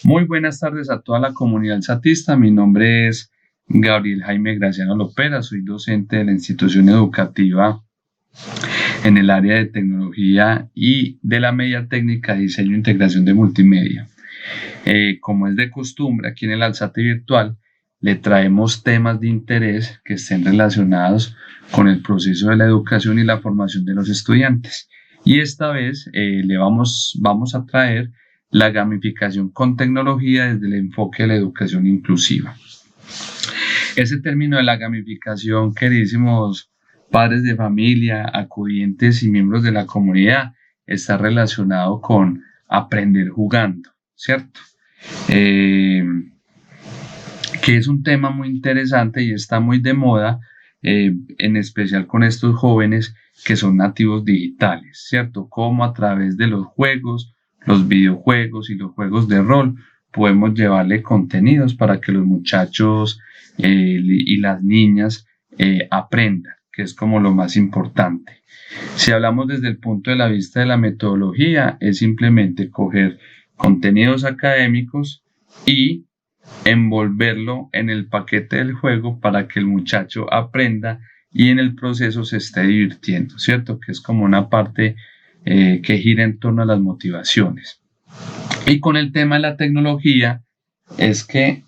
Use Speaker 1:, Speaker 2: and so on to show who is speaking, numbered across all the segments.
Speaker 1: Muy buenas tardes a toda la comunidad satista. Mi nombre es Gabriel Jaime Graciano Lopera. Soy docente de la institución educativa en el área de tecnología y de la media técnica de diseño e integración de multimedia. Como es de costumbre, aquí en el Alzate Virtual le traemos temas de interés que estén relacionados con el proceso de la educación y la formación de los estudiantes. Y esta vez vamos a traer la gamificación con tecnología desde el enfoque de la educación inclusiva. Ese término de la gamificación, queridísimos padres de familia, acudientes y miembros de la comunidad, está relacionado con aprender jugando, ¿cierto? Eh, que es un tema muy interesante y está muy de moda, en especial con estos jóvenes que son nativos digitales, ¿cierto? Cómo a través de los juegos, los videojuegos y los juegos de rol podemos llevarle contenidos para que los muchachos y las niñas aprendan, que es como lo más importante. Si hablamos desde el punto de la vista de la metodología, es simplemente coger contenidos académicos y envolverlo en el paquete del juego para que el muchacho aprenda y en el proceso se esté divirtiendo, ¿cierto? Que es como una parte que gira en torno a las motivaciones. Y con el tema de la tecnología, es que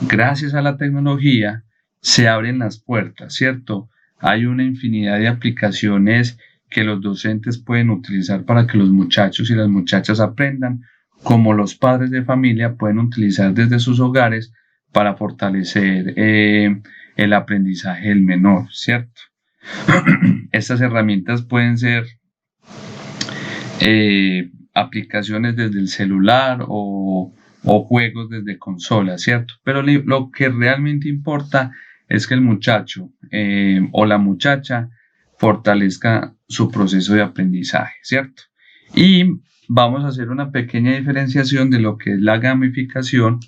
Speaker 1: gracias a la tecnología se abren las puertas, ¿cierto? Hay una infinidad de aplicaciones que los docentes pueden utilizar para que los muchachos y las muchachas aprendan, como los padres de familia pueden utilizar desde sus hogares para fortalecer el aprendizaje del menor, ¿cierto? Estas herramientas pueden ser aplicaciones desde el celular o juegos desde consola, ¿cierto? Pero lo que realmente importa es que el muchacho o la muchacha fortalezca su proceso de aprendizaje, ¿cierto? Y vamos a hacer una pequeña diferenciación de lo que es la gamificación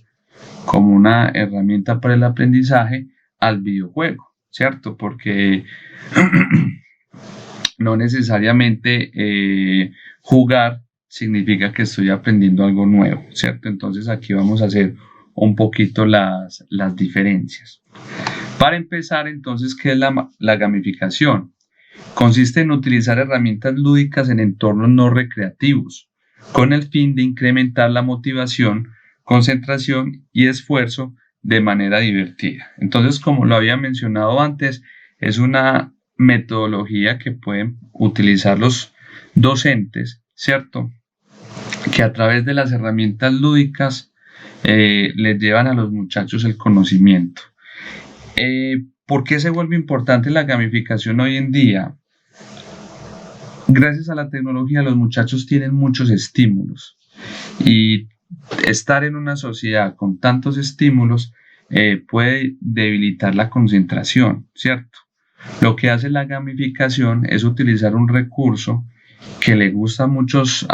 Speaker 1: como una herramienta para el aprendizaje al videojuego, ¿cierto? Porque no necesariamente jugar significa que estoy aprendiendo algo nuevo, ¿cierto? Entonces aquí vamos a hacer un poquito las diferencias. Para empezar, entonces, ¿qué es la gamificación? Consiste en utilizar herramientas lúdicas en entornos no recreativos, con el fin de incrementar la motivación, concentración y esfuerzo de manera divertida. Entonces, como lo había mencionado antes, es una metodología que pueden utilizar los docentes, ¿cierto? Que a través de las herramientas lúdicas les llevan a los muchachos el conocimiento. ¿Por qué se vuelve importante la gamificación hoy en día? Gracias a la tecnología los muchachos tienen muchos estímulos y estar en una sociedad con tantos estímulos puede debilitar la concentración, ¿cierto? Lo que hace la gamificación es utilizar un recurso que le gusta a muchos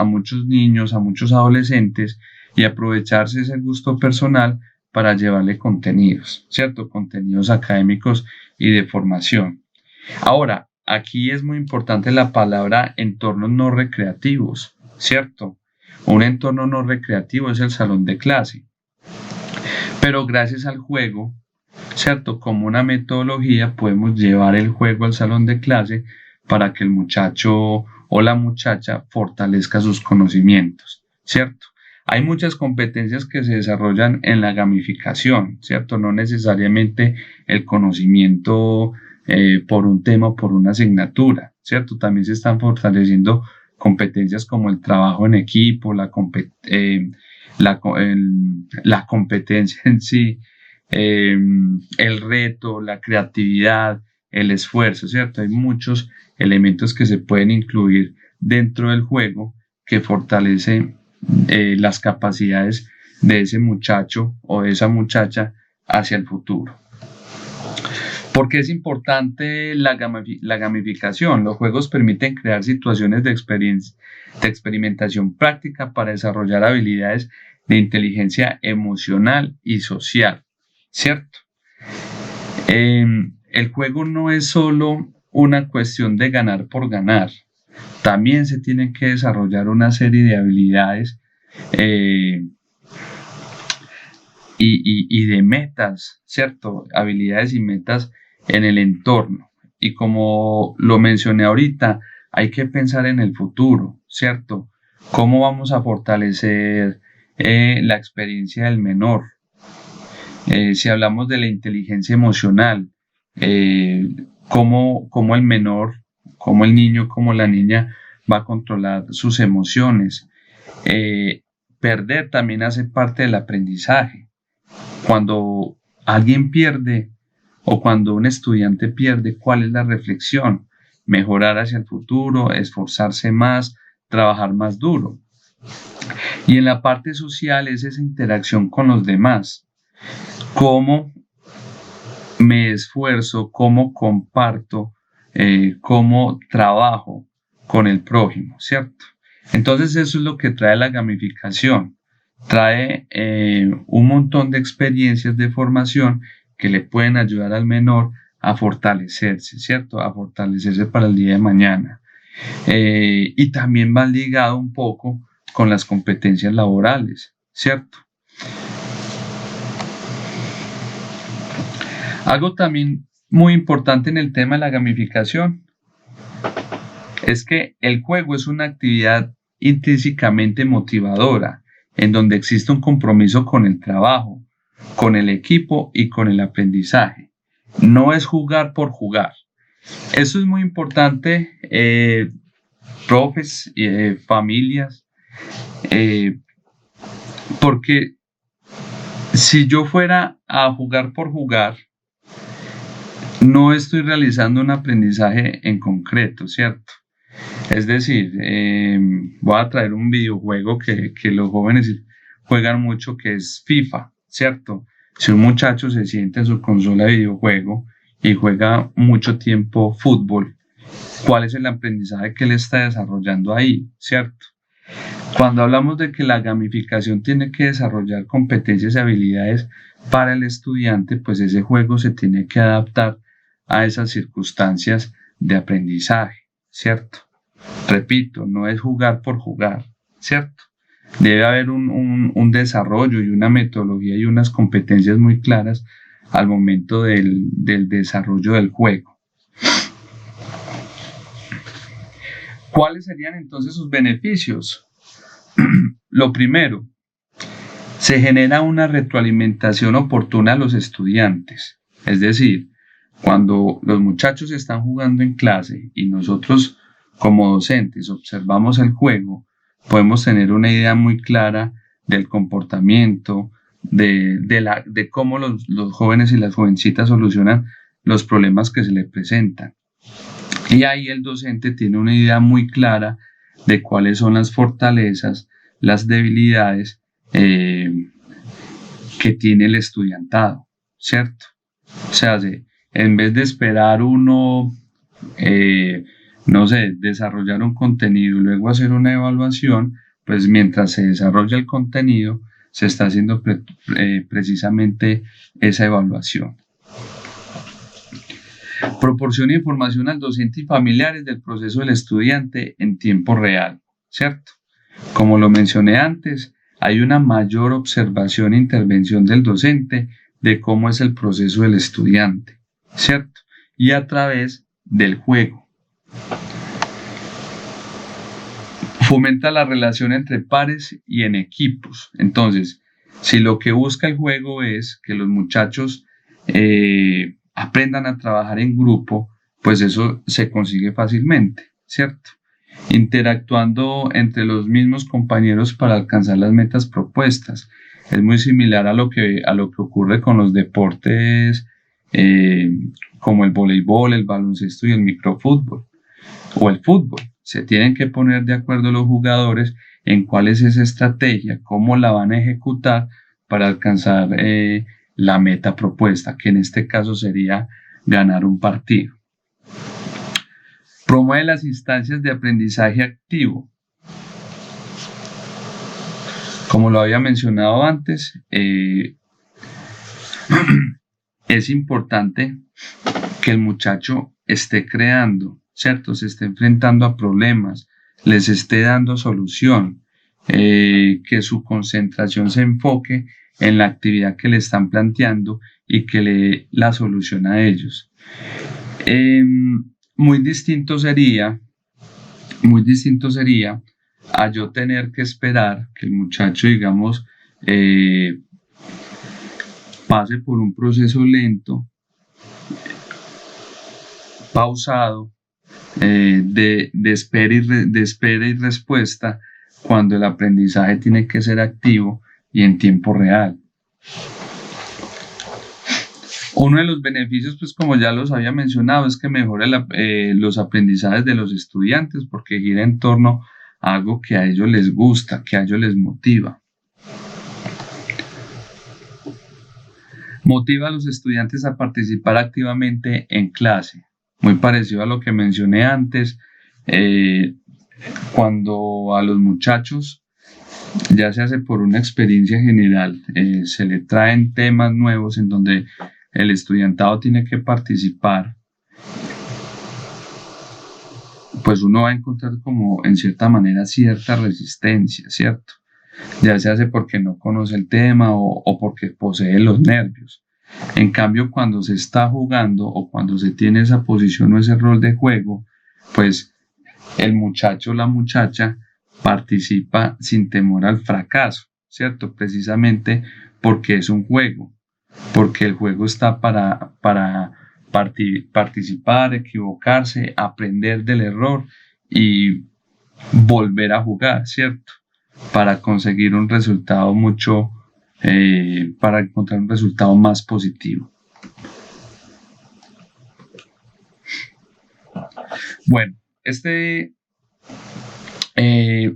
Speaker 1: niños, a muchos adolescentes y aprovecharse ese gusto personal para llevarle contenidos, ¿cierto? Contenidos académicos y de formación. Ahora, aquí es muy importante la palabra entornos no recreativos, ¿cierto? Un entorno no recreativo es el salón de clase, pero gracias al juego, ¿cierto? Como una metodología podemos llevar el juego al salón de clase para que el muchacho o la muchacha fortalezca sus conocimientos, ¿cierto? Hay muchas competencias que se desarrollan en la gamificación, ¿cierto? No necesariamente el conocimiento por un tema o por una asignatura, ¿cierto? También se están fortaleciendo competencias como el trabajo en equipo, la competencia en sí, el reto, la creatividad, el esfuerzo, ¿cierto? Hay muchos elementos que se pueden incluir dentro del juego que fortalecen las capacidades de ese muchacho o de esa muchacha hacia el futuro. ¿Por qué es importante la gamificación? Los juegos permiten crear situaciones de experimentación práctica para desarrollar habilidades de inteligencia emocional y social, ¿cierto? El juego no es solo una cuestión de ganar por ganar, también se tienen que desarrollar una serie de habilidades y de metas, ¿cierto? Habilidades y metas en el entorno. Y como lo mencioné ahorita, hay que pensar en el futuro, ¿cierto? ¿Cómo vamos a fortalecer la experiencia del menor? Si hablamos de la inteligencia emocional, cómo el menor, cómo el niño, cómo la niña va a controlar sus emociones. Perder también hace parte del aprendizaje. Cuando alguien pierde o cuando un estudiante pierde, ¿cuál es la reflexión? Mejorar hacia el futuro, esforzarse más, trabajar más duro. Y en la parte social es esa interacción con los demás. ¿Cómo me esfuerzo? ¿Cómo comparto? ¿Cómo trabajo con el prójimo? ¿Cierto? Entonces eso es lo que trae la gamificación. Trae un montón de experiencias de formación que le pueden ayudar al menor a fortalecerse, ¿cierto? A fortalecerse para el día de mañana. Y también va ligado un poco con las competencias laborales, ¿cierto? Algo también muy importante en el tema de la gamificación es que el juego es una actividad intrínsecamente motivadora, en donde existe un compromiso con el trabajo, con el equipo y con el aprendizaje. No es jugar por jugar. Eso es muy importante, profes, familias, porque si yo fuera a jugar por jugar, no estoy realizando un aprendizaje en concreto, ¿cierto? Es decir, voy a traer un videojuego que los jóvenes juegan mucho, que es FIFA, ¿cierto? Si un muchacho se sienta en su consola de videojuego y juega mucho tiempo fútbol, ¿cuál es el aprendizaje que él está desarrollando ahí, ¿cierto? Cuando hablamos de que la gamificación tiene que desarrollar competencias y habilidades para el estudiante, pues ese juego se tiene que adaptar a esas circunstancias de aprendizaje, ¿cierto? Repito, no es jugar por jugar, ¿cierto? Debe haber un desarrollo y una metodología y unas competencias muy claras al momento del desarrollo del juego. ¿Cuáles serían entonces sus beneficios? Lo primero, se genera una retroalimentación oportuna a los estudiantes. Es decir, cuando los muchachos están jugando en clase y nosotros como docentes observamos el juego, podemos tener una idea muy clara del comportamiento, de cómo los jóvenes y las jovencitas solucionan los problemas que se les presentan. Y ahí el docente tiene una idea muy clara de cuáles son las fortalezas, las debilidades que tiene el estudiantado, ¿cierto? O sea, en vez de esperar uno, no sé, desarrollar un contenido y luego hacer una evaluación, pues mientras se desarrolla el contenido, se está haciendo precisamente esa evaluación. Proporciona información al docente y familiares del proceso del estudiante en tiempo real, ¿cierto? Como lo mencioné antes, hay una mayor observación e intervención del docente de cómo es el proceso del estudiante, ¿cierto? Y a través del juego. Fomenta la relación entre pares y en equipos. Entonces, si lo que busca el juego es que los muchachos aprendan a trabajar en grupo, pues eso se consigue fácilmente, ¿cierto? Interactuando entre los mismos compañeros para alcanzar las metas propuestas. Es muy similar a lo que ocurre con los deportes como el voleibol, el baloncesto y el microfútbol o el fútbol. Se tienen que poner de acuerdo los jugadores en cuál es esa estrategia, cómo la van a ejecutar para alcanzar la meta propuesta, que en este caso sería ganar un partido. Promueve las instancias de aprendizaje activo. Como lo había mencionado antes, es importante que el muchacho esté creando, ¿cierto? Se esté enfrentando a problemas, les esté dando solución, que su concentración se enfoque en la actividad que le están planteando y que le dé la solución a ellos. Muy distinto sería a yo tener que esperar que el muchacho, digamos, pase por un proceso lento, pausado, de espera y respuesta, cuando el aprendizaje tiene que ser activo y en tiempo real. Uno de los beneficios, pues como ya los había mencionado, es que mejora los aprendizajes de los estudiantes porque gira en torno a algo que a ellos les gusta, que a ellos les motiva. Motiva a los estudiantes a participar activamente en clase. Muy parecido a lo que mencioné antes, cuando a los muchachos ya se hace por una experiencia general, se le traen temas nuevos en donde el estudiantado tiene que participar, pues uno va a encontrar como en cierta manera cierta resistencia, ¿cierto? Ya se hace porque no conoce el tema o porque posee los nervios. En cambio, cuando se está jugando o cuando se tiene esa posición o ese rol de juego, pues el muchacho o la muchacha participa sin temor al fracaso, ¿cierto? Precisamente porque es un juego, porque el juego está para participar, equivocarse, aprender del error y volver a jugar, ¿cierto? Para conseguir un resultado para encontrar un resultado más positivo. Bueno,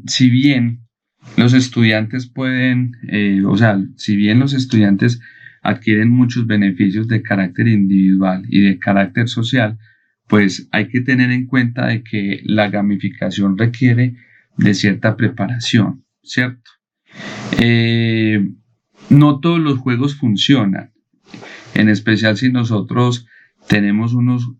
Speaker 1: si bien los estudiantes si bien los estudiantes adquieren muchos beneficios de carácter individual y de carácter social, pues hay que tener en cuenta de que la gamificación requiere de cierta preparación, ¿cierto? No todos los juegos funcionan, en especial si nosotros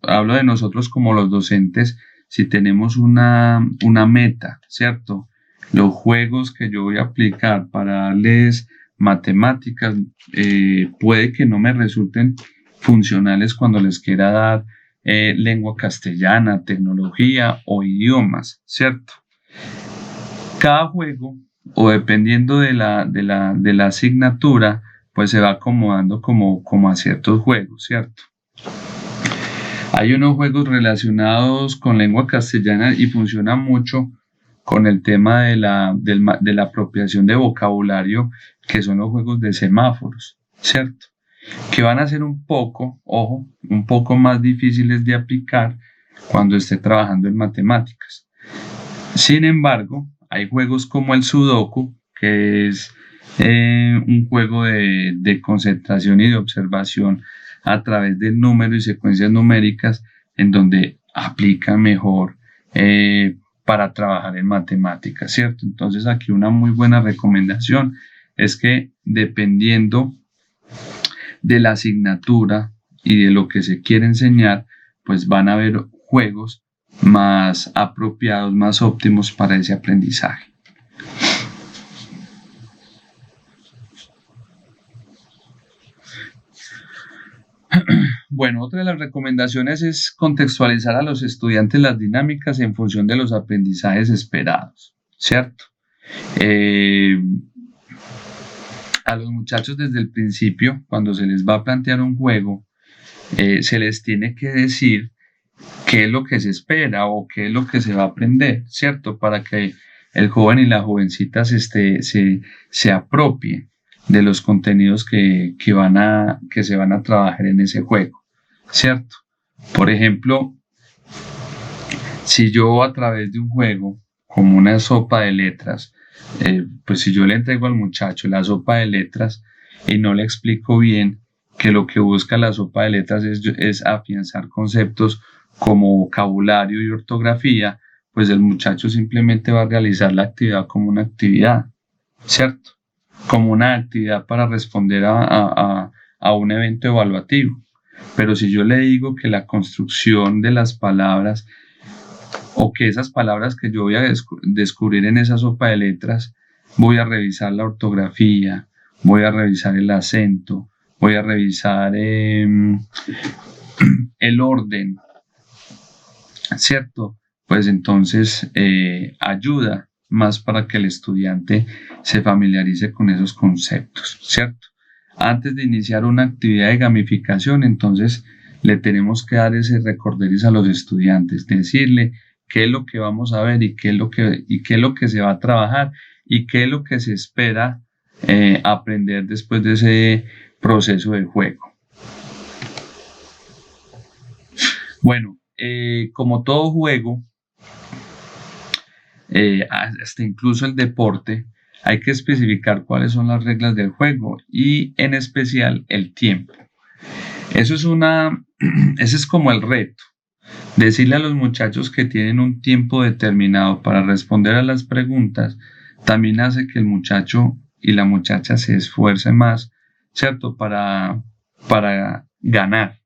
Speaker 1: hablo de nosotros como los docentes, si tenemos una meta, ¿cierto? Los juegos que yo voy a aplicar para darles matemáticas puede que no me resulten funcionales cuando les quiera dar lengua castellana, tecnología o idiomas, ¿cierto? Cada juego, o dependiendo de la asignatura, pues se va acomodando como a ciertos juegos, ¿cierto? Hay unos juegos relacionados con lengua castellana y funciona mucho con el tema de la apropiación de vocabulario, que son los juegos de semáforos, ¿cierto? Que van a ser un poco más difíciles de aplicar cuando esté trabajando en matemáticas. Sin embargo, hay juegos como el Sudoku, que es un juego de concentración y de observación a través del número y secuencias numéricas, en donde aplica mejor para trabajar en matemáticas, ¿cierto? Entonces aquí una muy buena recomendación es que dependiendo de la asignatura y de lo que se quiere enseñar, pues van a haber juegos más apropiados, más óptimos para ese aprendizaje. Bueno, otra de las recomendaciones es contextualizar a los estudiantes las dinámicas en función de los aprendizajes esperados, ¿cierto? A los muchachos desde el principio, cuando se les va a plantear un juego, se les tiene que decir qué es lo que se espera o qué es lo que se va a aprender, ¿cierto? Para que el joven y la jovencita se apropie de los contenidos que se van a trabajar en ese juego, ¿cierto? Por ejemplo, si yo a través de un juego, como una sopa de letras, pues si yo le entrego al muchacho la sopa de letras y no le explico bien que lo que busca la sopa de letras es afianzar conceptos como vocabulario y ortografía, pues el muchacho simplemente va a realizar la actividad como una actividad, ¿cierto? Como una actividad para responder a un evento evaluativo. Pero si yo le digo que la construcción de las palabras o que esas palabras que yo voy a descubrir en esa sopa de letras voy a revisar la ortografía, voy a revisar el acento, voy a revisar el orden, ¿cierto? Pues entonces ayuda más para que el estudiante se familiarice con esos conceptos, ¿cierto? Antes de iniciar una actividad de gamificación, entonces le tenemos que dar ese recorderis a los estudiantes, decirle qué es lo que vamos a ver y qué es lo que se va a trabajar y qué es lo que se espera aprender después de ese proceso de juego. Bueno, como todo juego, hasta incluso el deporte, hay que especificar cuáles son las reglas del juego y en especial el tiempo. Ese es como el reto. Decirle a los muchachos que tienen un tiempo determinado para responder a las preguntas también hace que el muchacho y la muchacha se esfuercen más, ¿cierto? Para ganar.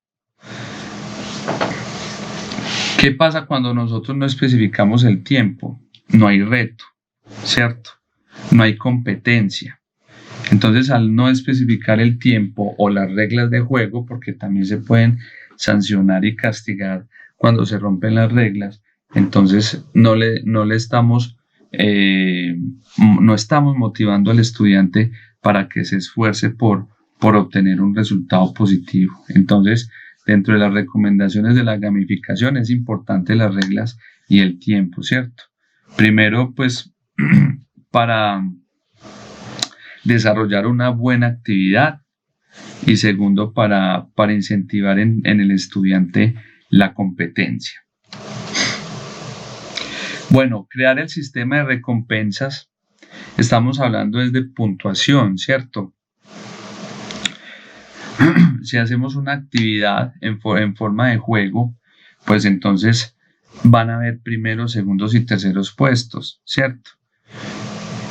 Speaker 1: ¿Qué pasa cuando nosotros no especificamos el tiempo? No hay reto, ¿cierto? No hay competencia. Entonces, al no especificar el tiempo o las reglas de juego, porque también se pueden sancionar y castigar cuando se rompen las reglas, entonces no estamos motivando al estudiante para que se esfuerce por obtener un resultado positivo. Entonces, dentro de las recomendaciones de la gamificación es importante las reglas y el tiempo, ¿cierto? Primero, pues, para desarrollar una buena actividad y segundo, para incentivar en el estudiante la competencia. Bueno, crear el sistema de recompensas, estamos hablando desde puntuación, ¿cierto? Si hacemos una actividad en forma de juego, pues entonces van a haber primeros, segundos y terceros puestos, ¿cierto?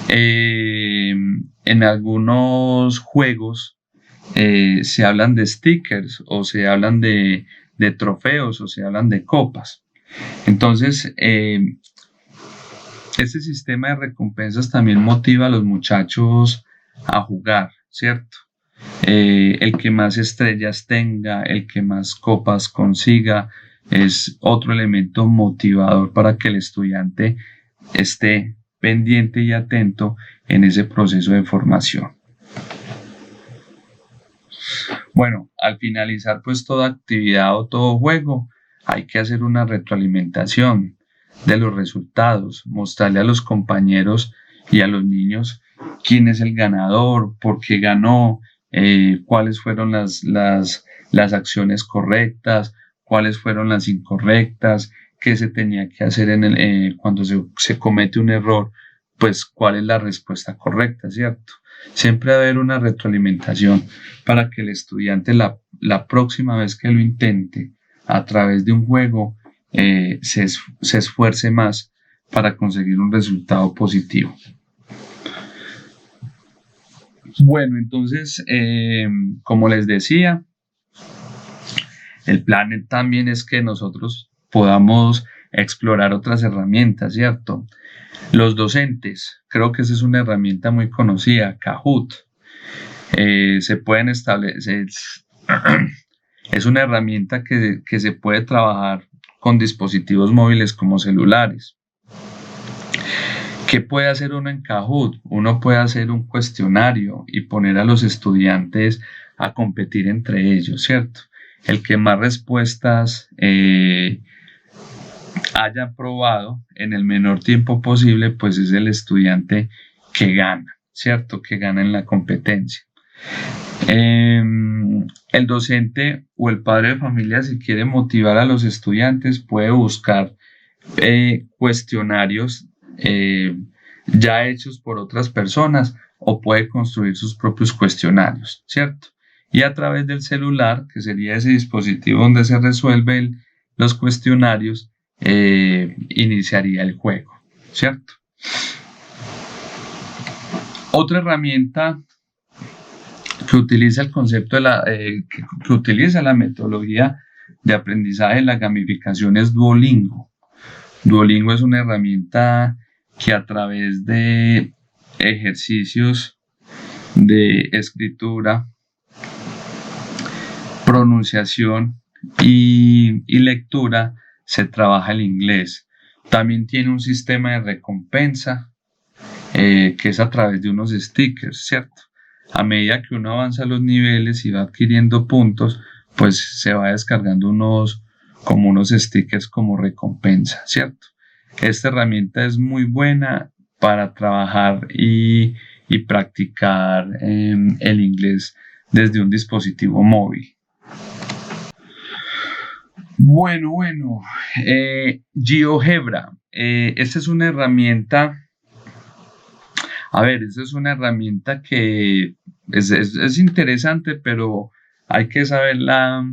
Speaker 1: En algunos juegos se hablan de stickers o se hablan de trofeos o se hablan de copas. Entonces, este sistema de recompensas también motiva a los muchachos a jugar, ¿cierto? El que más estrellas tenga, el que más copas consiga, es otro elemento motivador para que el estudiante esté pendiente y atento en ese proceso de formación. Bueno, al finalizar pues toda actividad o todo juego, hay que hacer una retroalimentación de los resultados, mostrarle a los compañeros y a los niños quién es el ganador, por qué ganó, cuáles fueron las acciones correctas, cuáles fueron las incorrectas, qué se tenía que hacer cuando se comete un error, pues cuál es la respuesta correcta, ¿cierto? Siempre va a haber una retroalimentación para que el estudiante la próxima vez que lo intente a través de un juego se esfuerce más para conseguir un resultado positivo. Bueno, entonces, como les decía, el plan también es que nosotros podamos explorar otras herramientas, ¿cierto? Los docentes, creo que esa es una herramienta muy conocida, Kahoot. Se pueden establecer, es una herramienta que se puede trabajar con dispositivos móviles como celulares. ¿Qué puede hacer uno en Kahoot? Uno puede hacer un cuestionario y poner a los estudiantes a competir entre ellos, ¿cierto? El que más respuestas haya probado en el menor tiempo posible, pues es el estudiante que gana, ¿cierto? Que gana en la competencia. El docente o el padre de familia, si quiere motivar a los estudiantes, puede buscar cuestionarios ya hechos por otras personas o puede construir sus propios cuestionarios, ¿cierto? Y a través del celular, que sería ese dispositivo donde se resuelven los cuestionarios, iniciaría el juego, ¿cierto? Otra herramienta que utiliza el concepto que utiliza la metodología de aprendizaje en la gamificación es Duolingo. Duolingo es una herramienta que a través de ejercicios de escritura, pronunciación y lectura, se trabaja el inglés. También tiene un sistema de recompensa que es a través de unos stickers, ¿cierto? A medida que uno avanza los niveles y va adquiriendo puntos, pues se va descargando unos stickers como recompensa, ¿cierto? Esta herramienta es muy buena para trabajar y practicar el inglés desde un dispositivo móvil. Bueno, GeoGebra. Esta es una herramienta. Esta es una herramienta que es interesante, pero hay que saberla,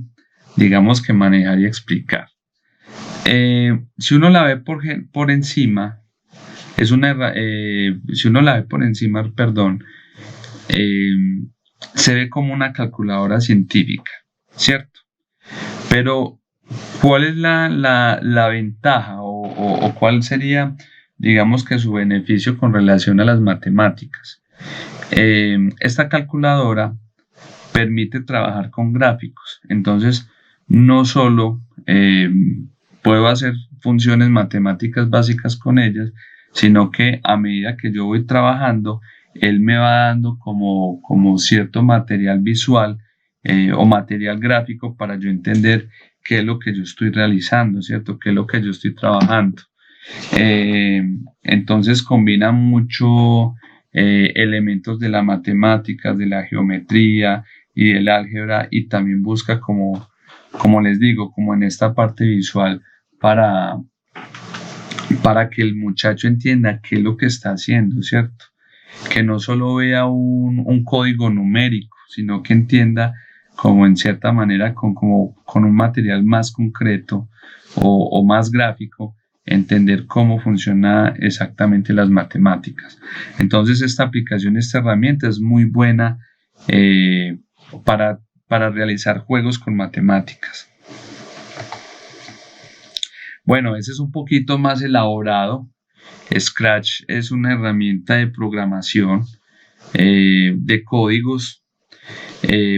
Speaker 1: digamos que manejar y explicar. Si uno la ve por encima, si uno la ve por encima, se ve como una calculadora científica, ¿cierto? Pero, ¿cuál es la ventaja o cuál sería, digamos que su beneficio con relación a las matemáticas? Esta calculadora permite trabajar con gráficos, entonces no solo puedo hacer funciones matemáticas básicas con ellas, sino que a medida que yo voy trabajando, él me va dando como cierto material visual o material gráfico para yo entender qué es lo que yo estoy realizando, ¿cierto? ¿Qué es lo que yo estoy trabajando? Entonces combina mucho elementos de la matemática, de la geometría y del álgebra, y también busca como les digo, como en esta parte visual para que el muchacho entienda qué es lo que está haciendo, ¿cierto? Que no solo vea un código numérico, sino que entienda como en cierta manera con un material más concreto o más gráfico, entender cómo funciona exactamente las matemáticas. Entonces esta aplicación, esta herramienta es muy buena para realizar juegos con matemáticas. Bueno, ese es un poquito más elaborado. Scratch es una herramienta de programación de códigos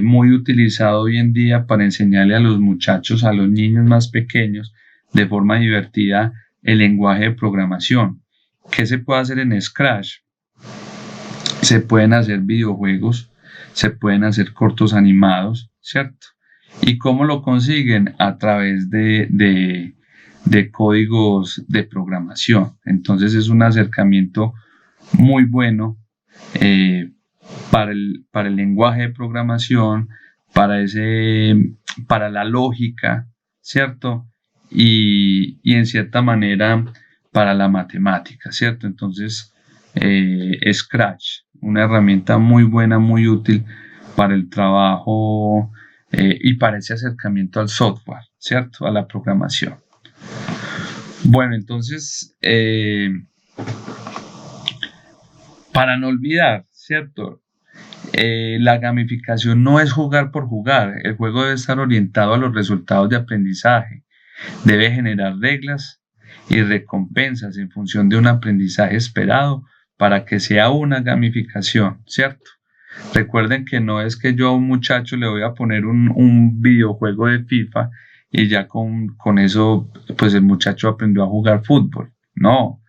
Speaker 1: muy utilizado hoy en día para enseñarle a los muchachos, a los niños más pequeños, de forma divertida el lenguaje de programación. ¿Qué se puede hacer en Scratch? Se pueden hacer videojuegos, se pueden hacer cortos animados, ¿cierto? ¿Y cómo lo consiguen? A través de códigos de programación. Entonces es un acercamiento muy bueno para el lenguaje de programación, para la lógica, ¿cierto? Y en cierta manera para la matemática, ¿cierto? Entonces, Scratch, una herramienta muy buena, muy útil para el trabajo y para ese acercamiento al software, ¿cierto? A la programación. Bueno, entonces, para no olvidar, ¿cierto? La gamificación no es jugar por jugar. El juego debe estar orientado a los resultados de aprendizaje. Debe generar reglas y recompensas en función de un aprendizaje esperado para que sea una gamificación, ¿cierto? Recuerden que no es que yo a un muchacho le voy a poner un videojuego de FIFA y ya con eso pues el muchacho aprendió a jugar fútbol. No,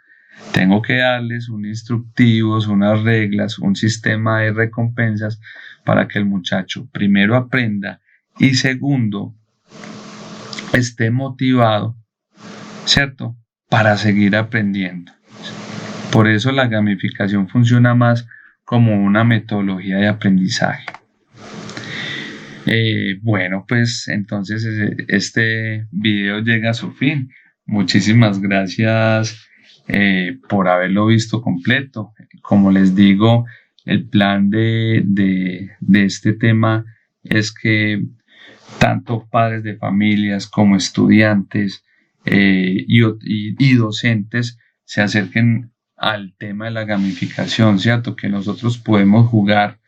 Speaker 1: tengo que darles unos instructivos, unas reglas, un sistema de recompensas para que el muchacho primero aprenda y segundo esté motivado, ¿cierto? Para seguir aprendiendo. Por eso la gamificación funciona más como una metodología de aprendizaje. Bueno, pues entonces este video llega a su fin. Muchísimas gracias por haberlo visto completo. Como les digo, el plan de este tema es que tanto padres de familias como estudiantes y docentes se acerquen al tema de la gamificación, ¿cierto? Que nosotros podemos jugar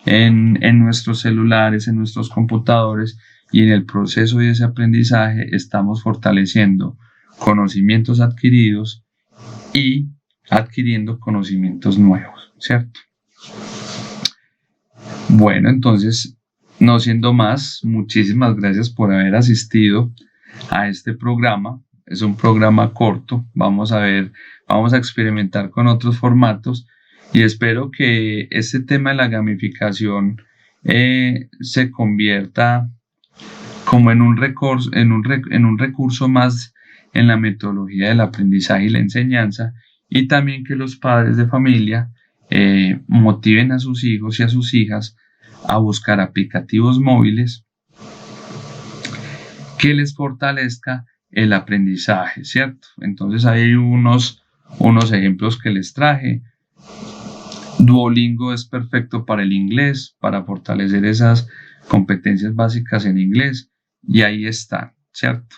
Speaker 1: en nuestros celulares, en nuestros computadores, y en el proceso de ese aprendizaje estamos fortaleciendo conocimientos adquiridos y adquiriendo conocimientos nuevos. ¿cierto? Bueno, entonces, no siendo más, muchísimas gracias por haber asistido a este programa. Es un programa corto, vamos a experimentar con otros formatos y espero que este tema de la gamificación se convierta como en un recurso más en la metodología del aprendizaje y la enseñanza, y también que los padres de familia motiven a sus hijos y a sus hijas a buscar aplicativos móviles que les fortalezca el aprendizaje, ¿cierto? Entonces hay unos ejemplos que les traje. Duolingo es perfecto para el inglés, para fortalecer esas competencias básicas en inglés, y ahí está, ¿cierto?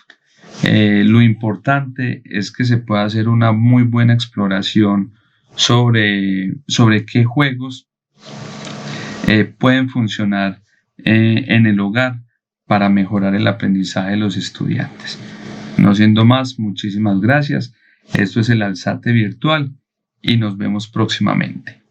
Speaker 1: Lo importante es que se pueda hacer una muy buena exploración sobre qué juegos pueden funcionar en el hogar para mejorar el aprendizaje de los estudiantes. No siendo más, muchísimas gracias. Esto es el Alzate Virtual y nos vemos próximamente.